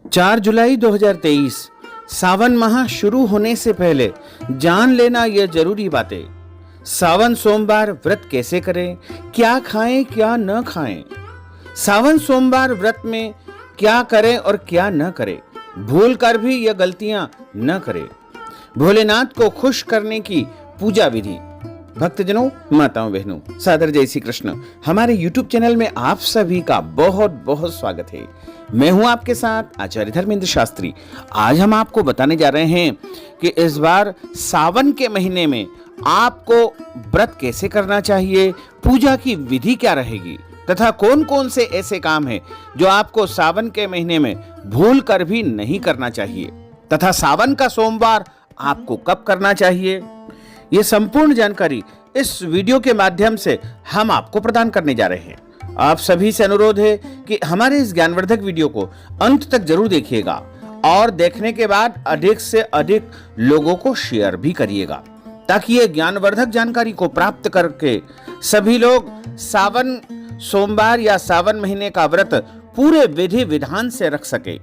4 जुलाई 2023 सावन माह शुरू होने से पहले जान लेना यह जरूरी बातें। सावन सोमवार व्रत कैसे करें, क्या खाएं क्या न खाएं। सावन सोमवार व्रत में क्या करें और क्या न करें, भूल कर भी यह गलतियां न करें। भोलेनाथ को खुश करने की पूजा विधि। भक्तजनों, माताओं, बहनों, सादर जय श्री कृष्ण। हमारे YouTube चैनल में आप सभी का बहुत बहुत स्वागत है। मैं हूं आपके साथ आचार्य धर्मेंद्र शास्त्री। आज हम आपको बताने जा रहे हैं कि इस बार सावन के महीने में आपको व्रत कैसे करना चाहिए, पूजा की विधि क्या रहेगी तथा कौन कौन से ऐसे काम हैं जो आपको सावन के महीने में भूल कर भी नहीं करना चाहिए तथा सावन का सोमवार आपको कब करना चाहिए। ये संपूर्ण जानकारी इस वीडियो के माध्यम से हम आपको प्रदान करने जा रहे हैं। आप सभी से अनुरोध है कि हमारे इस ज्ञानवर्धक वीडियो को अंत तक जरूर देखिएगा और देखने के बाद अधिक से अधिक लोगों को शेयर भी करिएगा, ताकि ये ज्ञानवर्धक जानकारी को प्राप्त करके सभी लोग सावन सोमवार या सावन महीने का व्रत पूरे विधि विधान से रख सके।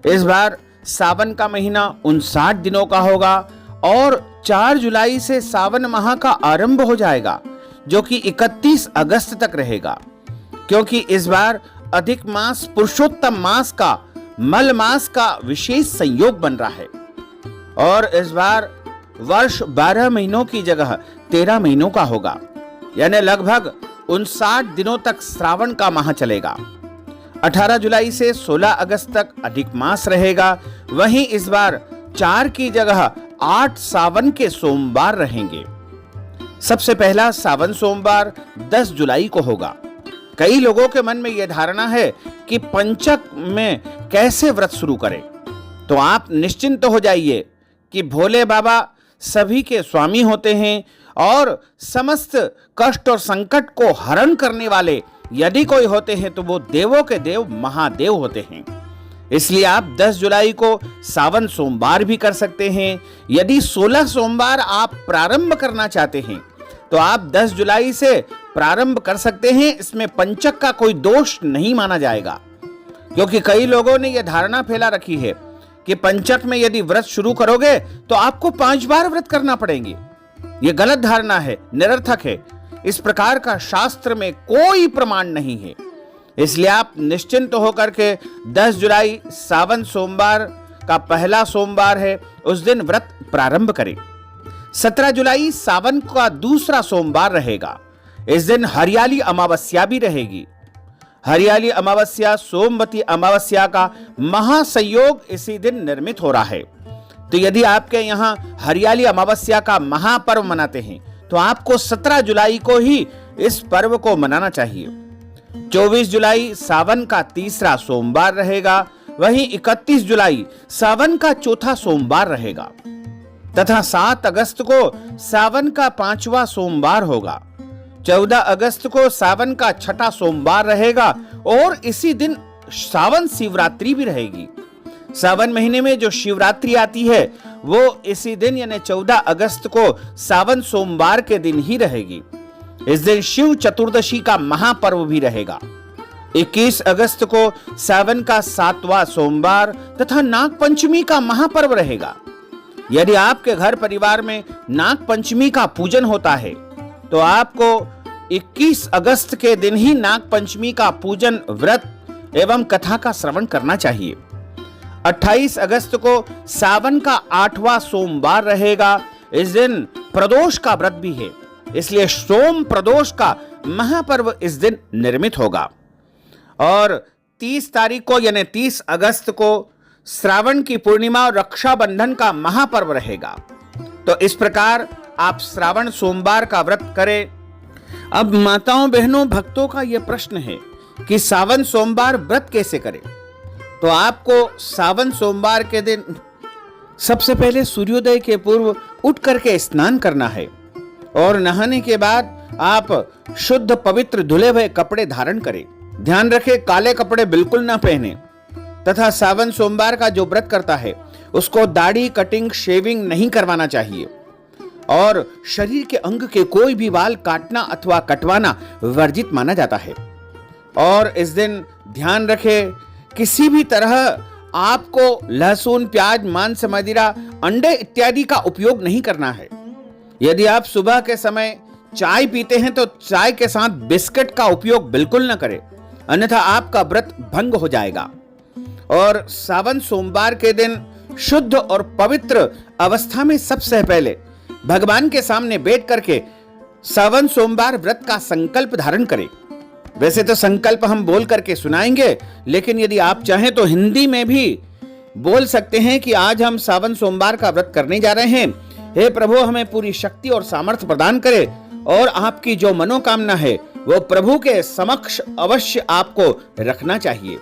इस बार सावन का महीना 59 दिनों का होगा और 4 जुलाई से सावन माह का आरंभ हो जाएगा, जो कि 31 अगस्त तक रहेगा। क्योंकि इस बार अधिक मास पुरुषोत्तम मास का मल मास का विशेष संयोग बन रहा है और इस बार वर्ष 12 महीनों की जगह 13 महीनों का होगा, यानी लगभग 59 दिनों तक श्रावण का माह चलेगा। 18 जुलाई से 16 अगस्त तक अधिक मास रहेगा। वहीं इस बार 4 की जगह 8 सावन के सोमवार रहेंगे। सबसे पहला सावन सोमवार 10 जुलाई को होगा। कई लोगों के मन में यह धारणा है कि पंचक में कैसे व्रत शुरू करें, तो आप निश्चिंत हो जाइए कि भोले बाबा सभी के स्वामी होते हैं और समस्त कष्ट और संकट को हरण करने वाले यदि कोई होते हैं तो वो देवों के देव महादेव होते हैं। इसलिए आप 10 जुलाई को सावन सोमवार भी कर सकते हैं। यदि 16 सोमवार आप प्रारंभ करना चाहते हैं तो आप 10 जुलाई से प्रारंभ कर सकते हैं। इसमें पंचक का कोई दोष नहीं माना जाएगा, क्योंकि कई लोगों ने यह धारणा फैला रखी है कि पंचक में यदि व्रत शुरू करोगे तो आपको 5 बार व्रत करना पड़ेंगे। यह गलत धारणा है, निरर्थक है। इस प्रकार का शास्त्र में कोई प्रमाण नहीं है। इसलिए आप निश्चिंत होकर के 10 जुलाई सावन सोमवार का पहला सोमवार है, उस दिन व्रत प्रारंभ करें। 17 जुलाई सावन का दूसरा सोमवार रहेगा। इस दिन हरियाली अमावस्या भी रहेगी। हरियाली अमावस्या सोमवती अमावस्या का महासंयोग इसी दिन निर्मित हो रहा है। तो यदि आपके यहाँ हरियाली अमावस्या का महापर्व मनाते हैं तो आपको 17 जुलाई को ही इस पर्व को मनाना चाहिए। 24 जुलाई सावन का तीसरा सोमवार रहेगा। वहीं 31 जुलाई सावन का चौथा सोमवार रहेगा तथा 7 अगस्त को सावन का 5वां सोमवार होगा। 14 अगस्त को सावन का 6ठा सोमवार रहेगा और इसी दिन सावन शिवरात्रि भी रहेगी। सावन महीने में जो शिवरात्रि आती है वो इसी दिन यानी 14 अगस्त को सावन सोमवार के दिन ही रहेगी। इस दिन शिव चतुर्दशी का महापर्व भी रहेगा। 21 अगस्त को सावन का 7वां सोमवार तथा नाग पंचमी का महापर्व रहेगा। यदि आपके घर परिवार में नाग पंचमी का पूजन होता है तो आपको 21 अगस्त के दिन ही नाग पंचमी का पूजन, व्रत एवं कथा का श्रवण करना चाहिए। 28 अगस्त को सावन का 8वां सोमवार रहेगा। इस दिन प्रदोष का व्रत भी है, इसलिए सोम प्रदोष का महापर्व इस दिन निर्मित होगा। और 30 तारीख को यानी 30 अगस्त को श्रावण की पूर्णिमा और रक्षाबंधन का महापर्व रहेगा। तो इस प्रकार आप श्रावण सोमवार का व्रत करें। अब माताओं, बहनों, भक्तों का यह प्रश्न है कि सावन सोमवार व्रत कैसे करें। तो आपको सावन सोमवार के दिन सबसे पहले सूर्योदय के पूर्व उठ करके स्नान करना है और नहाने के बाद आप शुद्ध पवित्र धुले हुए कपड़े धारण करें। ध्यान रखें, काले कपड़े बिल्कुल ना पहने तथा सावन सोमवार का जो व्रत करता है उसको दाढ़ी, कटिंग, शेविंग नहीं करवाना चाहिए और शरीर के अंग के कोई भी बाल काटना अथवा कटवाना वर्जित माना जाता है। और इस दिन ध्यान रखें, किसी भी तरह आपको लहसुन, प्याज, मांस, मदिरा, अंडे इत्यादि का उपयोग नहीं करना है। यदि आप सुबह के समय चाय पीते हैं तो चाय के साथ बिस्किट का उपयोग बिल्कुल न करें, अन्यथा आपका व्रत भंग हो जाएगा। और सावन सोमवार के दिन शुद्ध और पवित्र अवस्था में सबसे पहले भगवान के सामने बैठ करके सावन सोमवार व्रत का संकल्प धारण करें। वैसे तो संकल्प हम बोल करके सुनाएंगे, लेकिन यदि आप चाहें तो हिंदी में भी बोल सकते हैं कि आज हम सावन सोमवार का व्रत करने जा रहे हैं। हे प्रभु, हमें पूरी शक्ति और सामर्थ्य प्रदान करे और आपकी जो मनोकामना है वो प्रभु के समक्ष अवश्य आपको रखना चाहिए।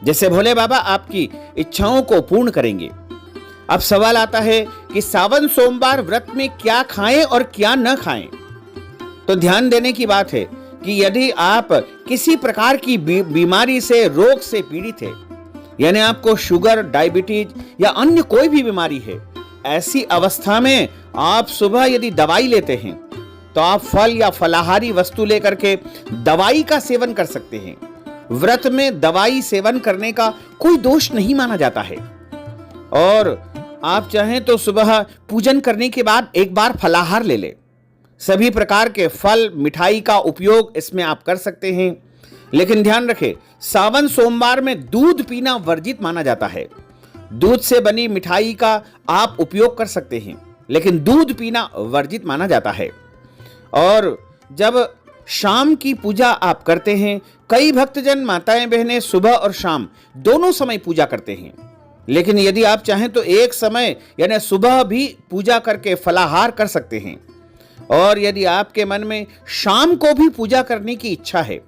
जैसे भोले बाबा आपकी इच्छाओं को पूर्ण करेंगे। अब सवाल आता है कि सावन सोमवार व्रत में क्या खाएं और क्या न खाएं। तो ध्यान देने की बात है कि यदि आप किसी प्रकार की बीमारी से, रोग से पीड़ित है, यानी आपको शुगर, डायबिटीज या अन्य कोई भी बीमारी है, ऐसी अवस्था में आप सुबह यदि दवाई लेते हैं तो आप फल या फलाहारी वस्तु लेकर के दवाई का सेवन कर सकते हैं। व्रत में दवाई सेवन करने का कोई दोष नहीं माना जाता है। और आप चाहें तो सुबह पूजन करने के बाद एक बार फलाहार ले लें। सभी प्रकार के फल, मिठाई का उपयोग इसमें आप कर सकते हैं। लेकिन ध्यान रखें, सावन सोमवार में दूध पीना वर्जित माना जाता है। दूध से बनी मिठाई का आप उपयोग कर सकते हैं, लेकिन दूध पीना वर्जित माना जाता है। और जब शाम की पूजा आप करते हैं, कई भक्तजन, माताएं, बहनें सुबह और शाम दोनों समय पूजा करते हैं। लेकिन यदि आप चाहें तो एक समय यानी सुबह भी पूजा करके फलाहार कर सकते हैं। और यदि आपके मन में शाम को भी पूजा करने की इच्छा है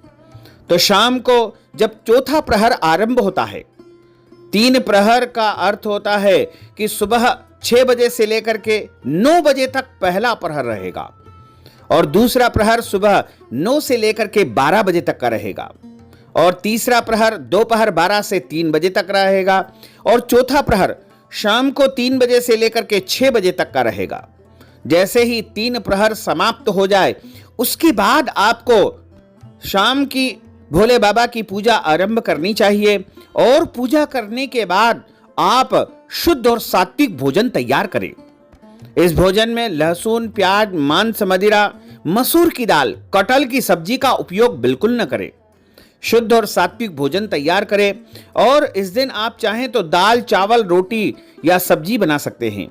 तो शाम को जब चौथा प्रहर आरंभ होता है, 3 प्रहर का अर्थ होता है कि सुबह 6 बजे से लेकर के 9 बजे तक पहला प्रहर रहेगा और दूसरा प्रहर सुबह 9 से लेकर के 12 बजे तक का रहेगा और तीसरा प्रहर दोपहर 12 से 3 बजे तक रहेगा और चौथा प्रहर शाम को 3 बजे से लेकर के 6 बजे तक का रहेगा। जैसे ही 3 प्रहर समाप्त हो जाए उसके बाद आपको शाम की भोले बाबा की पूजा आरंभ करनी चाहिए और पूजा करने के बाद आप शुद्ध और सात्विक भोजन तैयार करें। इस भोजन में लहसुन, प्याज, मांस, मदिरा, मसूर की दाल, कटहल की सब्जी का उपयोग बिल्कुल न करें। शुद्ध और सात्विक भोजन तैयार करें और इस दिन आप चाहें तो दाल, चावल, रोटी या सब्जी बना सकते हैं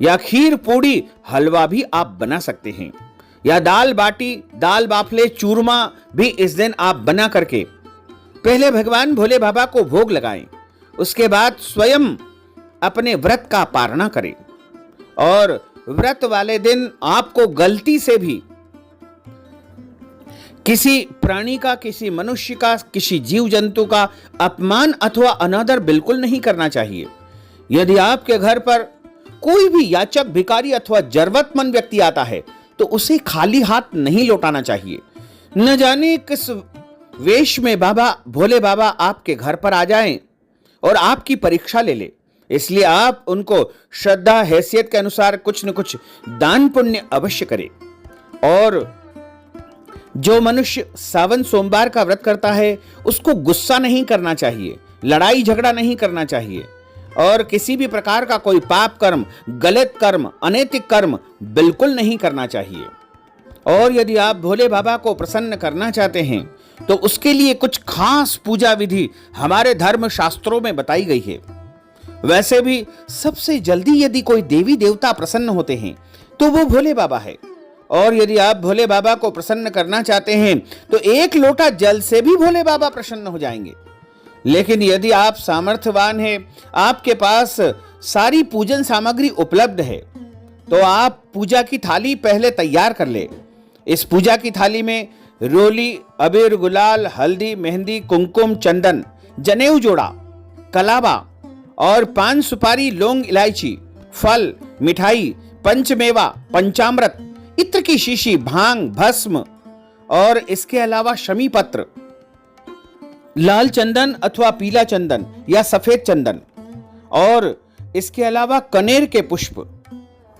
या खीर, पूड़ी, हलवा भी आप बना सकते हैं या दाल बाटी, दाल बाफले, चूरमा भी इस दिन आप बना करके पहले भगवान भोले बाबा को भोग लगाएं। उसके बाद स्वयं अपने व्रत का पारणा करें। और व्रत वाले दिन आपको गलती से भी किसी प्राणी का, किसी मनुष्य का, किसी जीव जंतु का अपमान अथवा अनादर बिल्कुल नहीं करना चाहिए। यदि आपके घर पर कोई भी याचक, भिखारी अथवा जरूरतमंद व्यक्ति आता है तो उसे खाली हाथ नहीं लौटाना चाहिए। न जाने किस वेश में बाबा भोले बाबा आपके घर पर आ जाएं और आपकी परीक्षा ले ले, इसलिए आप उनको श्रद्धा, हैसियत के अनुसार कुछ न कुछ दान पुण्य अवश्य करें। और जो मनुष्य सावन सोमवार का व्रत करता है उसको गुस्सा नहीं करना चाहिए, लड़ाई झगड़ा नहीं करना चाहिए और किसी भी प्रकार का कोई पाप कर्म, गलत कर्म, अनैतिक कर्म बिल्कुल नहीं करना चाहिए। और यदि आप भोले बाबा को प्रसन्न करना चाहते हैं तो उसके लिए कुछ खास पूजा विधि हमारे धर्म शास्त्रों में बताई गई है। वैसे भी सबसे जल्दी यदि कोई देवी देवता प्रसन्न होते हैं तो वो भोले बाबा है। और यदि आप भोले बाबा को प्रसन्न करना चाहते हैं तो 1 लोटा जल से भी भोले बाबा प्रसन्न हो जाएंगे। लेकिन यदि आप सामर्थ्यवान हैं, आपके पास सारी पूजन सामग्री उपलब्ध है, तो आप पूजा की थाली पहले तैयार कर ले। इस पूजा की थाली में रोली, अबीर, गुलाल, हल्दी, मेहंदी, कुमकुम, चंदन, जनेऊ जोड़ा, कलावा और पान, सुपारी, लौंग, इलायची, फल, मिठाई, पंचमेवा, पंचामृत, इत्र की शीशी, भांग, भस्म और इसके अलावा शमी पत्र, लाल चंदन अथवा पीला चंदन या सफेद चंदन और इसके अलावा कनेर के पुष्प।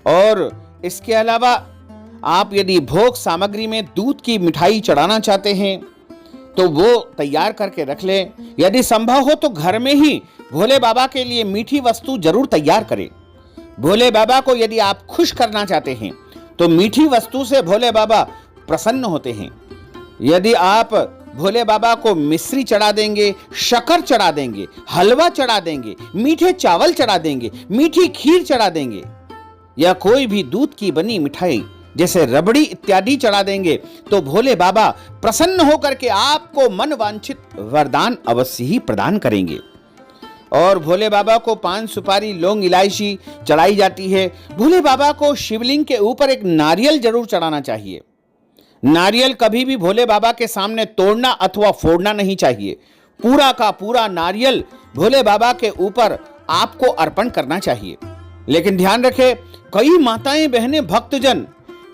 और इसके अलावा आप यदि भोग सामग्री में दूध की मिठाई चढ़ाना चाहते हैं तो वो तैयार करके रख लें। यदि संभव हो तो घर में ही भोले बाबा के लिए मीठी वस्तु जरूर तैयार करें। भोले बाबा को यदि आप खुश करना चाहते हैं तो मीठी वस्तु से भोले बाबा प्रसन्न होते हैं। यदि आप भोले बाबा को मिश्री चढ़ा देंगे, शक्कर चढ़ा देंगे, हलवा चढ़ा देंगे, मीठे चावल चढ़ा देंगे, मीठी खीर चढ़ा देंगे या कोई भी दूध की बनी मिठाई जैसे रबड़ी इत्यादि चढ़ा देंगे तो भोले बाबा प्रसन्न होकर के आपको मन वांछित वरदान अवश्य ही प्रदान करेंगे। और भोले बाबा को पान, सुपारी, लौंग, इलायची चढ़ाई जाती है। भोले बाबा को शिवलिंग के ऊपर एक नारियल जरूर चढ़ाना चाहिए। नारियल कभी भी भोले बाबा के सामने तोड़ना अथवा फोड़ना नहीं चाहिए। पूरा का पूरा नारियल भोले बाबा के ऊपर आपको अर्पण करना चाहिए। लेकिन ध्यान रखें, कई माताएं, बहनें, भक्तजन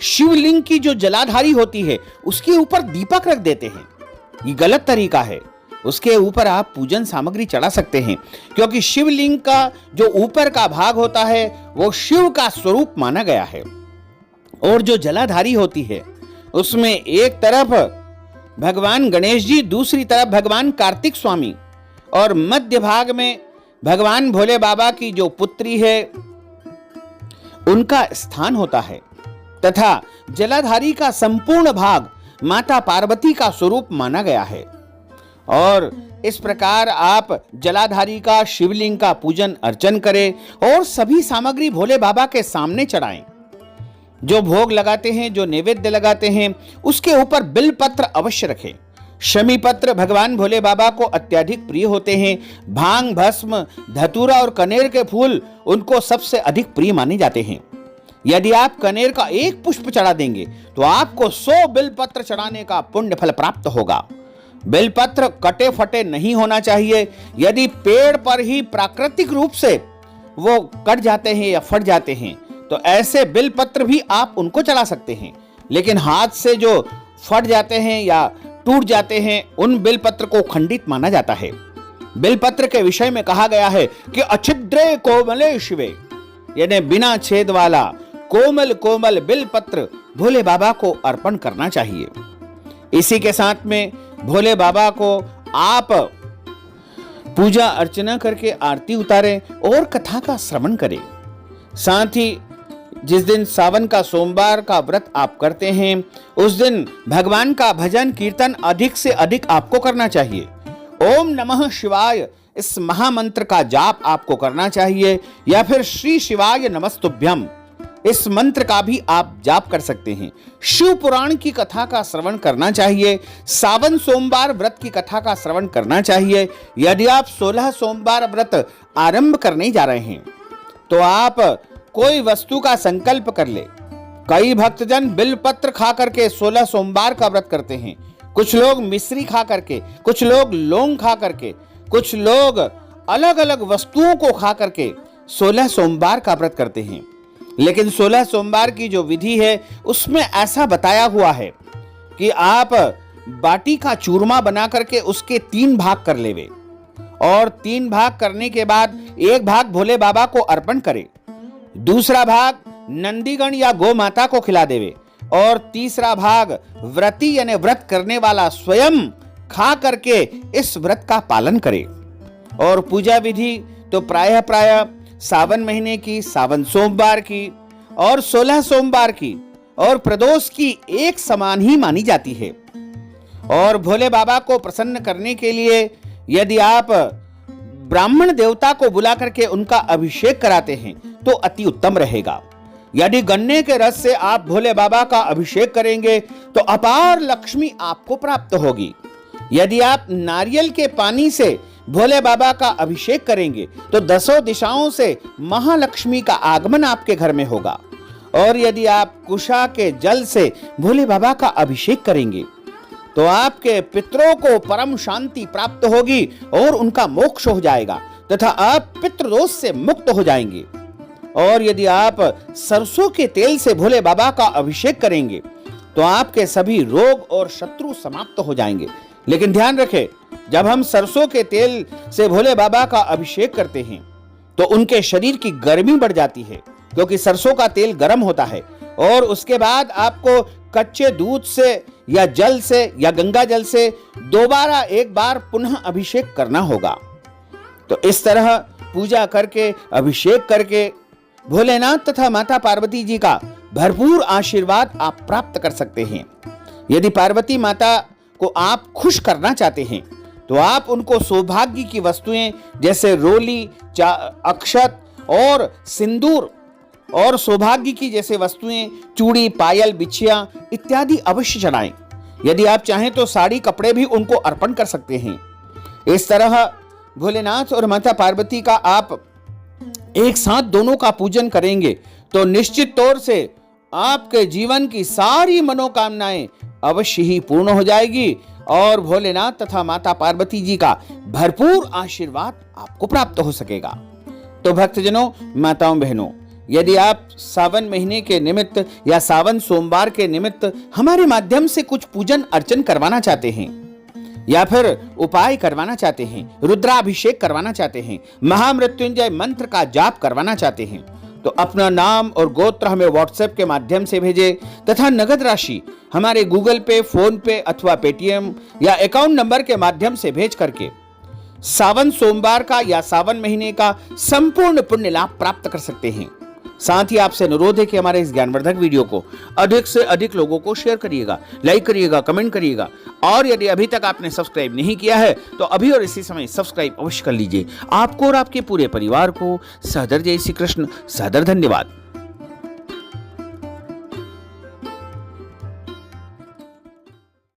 शिवलिंग की जो जलाधारी होती है उसके ऊपर दीपक रख देते हैं। ये गलत तरीका है। उसके ऊपर आप पूजन सामग्री चढ़ा सकते हैं, क्योंकि शिवलिंग का जो ऊपर का भाग होता है वो शिव का स्वरूप माना गया है। और जो जलाधारी होती है उसमें एक तरफ भगवान गणेश जी, दूसरी तरफ भगवान कार्तिक स्वामी और मध्य भाग में भगवान भोले बाबा की जो पुत्री है उनका स्थान होता है तथा जलाधारी का संपूर्ण भाग माता पार्वती का स्वरूप माना गया है। और इस प्रकार आप जलाधारी का, शिवलिंग का पूजन अर्चन करें और सभी सामग्री भोले बाबा के सामने चढ़ाएं। जो भोग लगाते हैं, जो नैवेद्य लगाते हैं, उसके ऊपर बिल पत्र अवश्य रखें। शमी पत्र भगवान भोले बाबा को अत्यधिक प्रिय होते हैं। भांग, भस्म, धतूरा और कनेर के फूल उनको सबसे अधिक प्रिय माने जाते हैं। यदि आप कनेर का एक पुष्प चढ़ा देंगे तो आपको 100 बिलपत्र चढ़ाने का पुण्य फल प्राप्त होगा। बिलपत्र कटे फटे नहीं होना चाहिए। यदि पेड़ पर ही प्राकृतिक रूप से वो कट जाते हैं या फट जाते हैं तो ऐसे बिलपत्र भी आप उनको चढ़ा सकते हैं। लेकिन हाथ से जो फट जाते हैं या टूट जाते हैं उन बिलपत्र को खंडित माना जाता है। बिलपत्र के विषय में कहा गया है कि अछिद्रे कोमले शिवे, यानी बिना छेद वाला कोमल कोमल बिलपत्र भोले बाबा को अर्पण करना चाहिए। इसी के साथ में भोले बाबा को आप पूजा अर्चना करके आरती उतारें और कथा का श्रवण करें। साथ ही जिस दिन सावन का सोमवार का व्रत आप करते हैं उस दिन भगवान का भजन कीर्तन अधिक से अधिक आपको करना चाहिए। ओम नमः शिवाय इस महामंत्र का जाप आपको करना चाहिए, या फिर श्री शिवाय नमस्तुभ्यम इस मंत्र का भी आप जाप कर सकते हैं। शिव पुराण की कथा का श्रवण करना चाहिए। सावन सोमवार व्रत की कथा का श्रवण करना चाहिए। यदि आप 16 सोमवार व्रत आरंभ करने जा रहे हैं तो आप कोई वस्तु का संकल्प कर ले। कई भक्तजन बिलपत्र खा करके 16 सोमवार का व्रत करते हैं। कुछ लोग मिश्री खा करके, कुछ लोग लौंग खा करके, कुछ लोग अलग अलग वस्तुओं को खा करके 16 सोमवार का व्रत करते हैं। लेकिन 16 सोमवार की जो विधि है उसमें ऐसा बताया हुआ है कि आप बाटी का चूरमा बना करके उसके 3 भाग कर लेवे और 3 भाग करने के बाद एक भाग भोले बाबा को अर्पण करे, दूसरा भाग नंदीगण या गौ माता को खिला देवे और तीसरा भाग व्रती यानी व्रत करने वाला स्वयं खा करके इस व्रत का पालन करे। और पूजा विधि तो प्रायः सावन महीने की, सावन सोमवार की और 16 सोमवार की और प्रदोष की एक समान ही मानी जाती है। और भोले बाबा को प्रसन्न करने के लिए यदि आप ब्राह्मण देवता को बुला करके उनका अभिषेक कराते हैं तो अति उत्तम रहेगा। यदि गन्ने के रस से आप भोले बाबा का अभिषेक करेंगे तो अपार लक्ष्मी आपको प्राप्त होगी। यदि आप नारियल के पानी से भोले बाबा का अभिषेक करेंगे तो 10 दिशाओं से महालक्ष्मी का आगमन आपके घर में होगा। और यदि आप कुशा के जल से भोले बाबा का अभिषेक करेंगे तो आपके पितरों को परम शांति प्राप्त होगी और उनका मोक्ष हो जाएगा तथा आप पितृदोष से मुक्त हो जाएंगे। और यदि आप सरसों के तेल से भोले बाबा का अभिषेक करेंगे तो आपके सभी रोग और शत्रु समाप्त हो जाएंगे। लेकिन ध्यान रखें, जब हम सरसों के तेल से भोले बाबा का अभिषेक करते हैं तो उनके शरीर की गर्मी बढ़ जाती है, क्योंकि सरसों का तेल गर्म होता है। और उसके बाद आपको कच्चे दूध से या जल से या गंगा जल से दोबारा एक बार पुनः अभिषेक करना होगा। तो इस तरह पूजा करके, अभिषेक करके भोलेनाथ तथा माता पार्वती जी का भरपूर आशीर्वाद आप प्राप्त कर सकते हैं। यदि पार्वती माता को आप खुश करना चाहते हैं तो आप उनको सौभाग्य की वस्तुएं जैसे रोली, अक्षत और सिंदूर और सौभाग्य की जैसे वस्तुएं, चूड़ी, पायल, बिछिया इत्यादि अवश्य चढ़ाएं। यदि आप चाहें तो साड़ी, कपड़े भी उनको अर्पण कर सकते हैं। इस तरह भोलेनाथ और माता पार्वती का आप एक साथ दोनों का पूजन करेंगे तो निश्चित तौर से आपके जीवन की सारी मनोकामनाएं अवश्य ही पूर्ण हो जाएगी और भोलेनाथ तथा माता पार्वती जी का भरपूर आशीर्वाद आपको प्राप्त हो सकेगा। तो भक्तजनों, माताओं, बहनों, यदि आप सावन महीने के निमित्त या सावन सोमवार के निमित्त हमारे माध्यम से कुछ पूजन अर्चन करवाना चाहते हैं या फिर उपाय करवाना चाहते हैं, रुद्राभिषेक करवाना चाहते हैं, महामृत्युंजय मंत्र का जाप करवाना चाहते हैं तो अपना नाम और गोत्र हमें व्हाट्सएप के माध्यम से भेजें तथा नगद राशि हमारे गूगल पे, फोन पे अथवा पेटीएम या अकाउंट नंबर के माध्यम से भेज करके सावन सोमवार का या सावन महीने का संपूर्ण पुण्य लाभ प्राप्त कर सकते हैं। साथ ही आपसे अनुरोध है कि हमारे इस ज्ञानवर्धक वीडियो को अधिक से अधिक लोगों को शेयर करिएगा, लाइक करिएगा, कमेंट करिएगा और यदि अभी तक आपने सब्सक्राइब नहीं किया है तो अभी और इसी समय सब्सक्राइब अवश्य कर लीजिए। आपको और आपके पूरे परिवार को सादर जय श्री कृष्ण, सादर धन्यवाद।